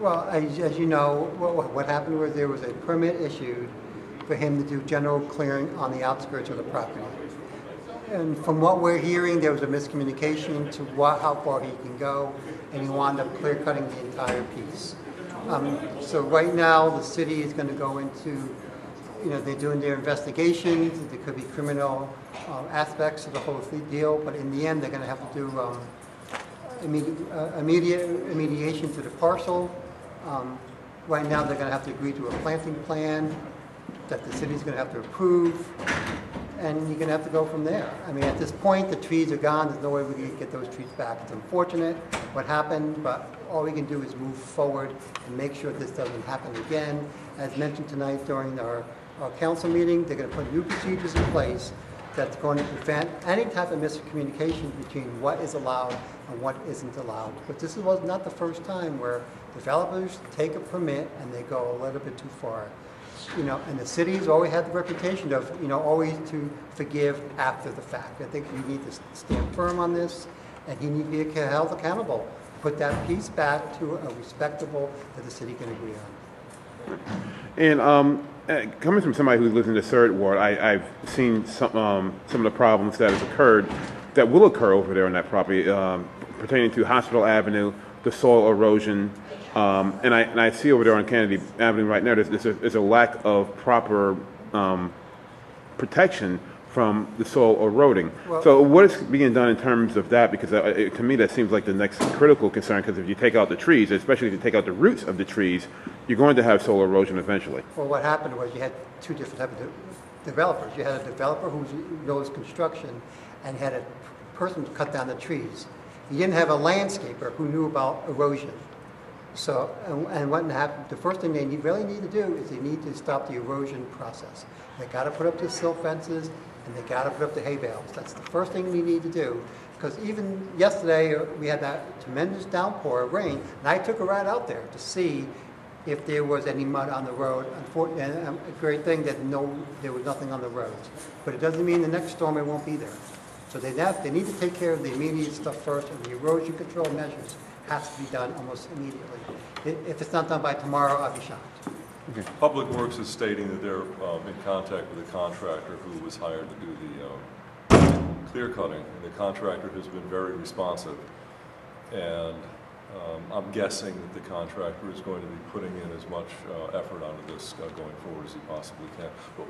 Well, as you know, what happened was there was a permit issued for him to do general clearing on the outskirts of the property. And from what we're hearing, there was a miscommunication to how far he can go, and he wound up clear cutting the entire piece. So right now, the city is going to go into, they're doing their investigations. There could be criminal aspects of the whole deal, but in the end, they're going to have to do immediate remediation to the parcel. Right now, they're going to have to agree to a planting plan that the city's going to have to approve, and you're going to have to go from there. I mean, at this point, the trees are gone. There's no way we can get those trees back. It's unfortunate what happened, but all we can do is move forward and make sure this doesn't happen again. As mentioned tonight during our council meeting, they're going to put new procedures in place that's going to prevent any type of miscommunication between what is allowed and what isn't allowed. But this was not the first time where developers take a permit and they go a little bit too far. And the city's always had the reputation of, always to forgive after the fact. I think we need to stand firm on this, and he needs to be held accountable. Put that piece back to a respectable that the city can agree on. And coming from somebody who lives in the third ward, I've seen some of the problems that has occurred, that will occur over there on that property, pertaining to Hospital Avenue, the soil erosion. And I see over there on Kennedy Avenue right now, there's a lack of proper protection from the soil eroding. Well, so what is being done in terms of that? Because to me, that seems like the next critical concern, because if you take out the trees, especially if you take out the roots of the trees, you're going to have soil erosion eventually. Well, what happened was you had two different types of developers. You had a developer who knows construction and had a person to cut down the trees. You didn't have a landscaper who knew about erosion. So, and what happened, the first thing they really need to do is they need to stop the erosion process. They got to put up the silt fences, and they got to put up the hay bales. That's the first thing we need to do. Because even yesterday, we had that tremendous downpour of rain, and I took a ride out there to see if there was any mud on the road. Unfortunately, a great thing that there was nothing on the roads. But it doesn't mean the next storm it won't be there. So they need to take care of the immediate stuff first, and the erosion control measures has to be done almost immediately. If it's not done by tomorrow, I'll be shocked. Okay. Public Works is stating that they're in contact with a contractor who was hired to do the clear cutting, and the contractor has been very responsive. And I'm guessing that the contractor is going to be putting in as much effort onto this going forward as he possibly can. But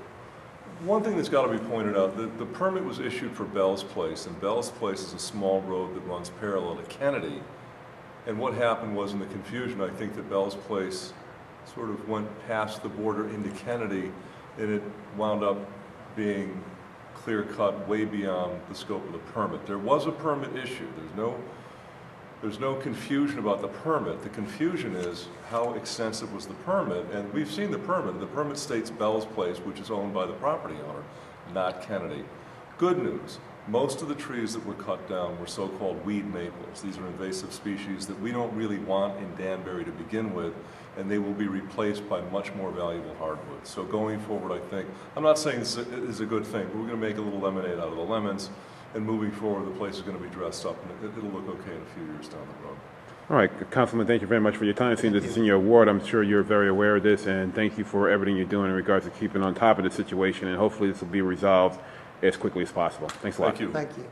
one thing that's got to be pointed out, the permit was issued for Bell's Place, and Bell's Place is a small road that runs parallel to Kennedy. And what happened was, in the confusion, I think that Bell's Place sort of went past the border into Kennedy, and it wound up being clear-cut way beyond the scope of the permit. There was a permit issued. There's no confusion about the permit. The confusion is how extensive was the permit, and we've seen the permit. The permit states Bell's Place, which is owned by the property owner, not Kennedy. Good news. Most of the trees that were cut down were so-called weed maples. These are invasive species that we don't really want in Danbury to begin with, and they will be replaced by much more valuable hardwoods. So going forward, I think, I'm not saying this is a good thing, but we're going to make a little lemonade out of the lemons, and moving forward, the place is going to be dressed up, and it'll look okay in a few years down the road. All right, Councilman, thank you very much for your time. Seeing this is in your ward, I'm sure you're very aware of this, and thank you for everything you're doing in regards to keeping on top of the situation, and hopefully this will be resolved as quickly as possible. Thanks a lot. Thank you. Thank you.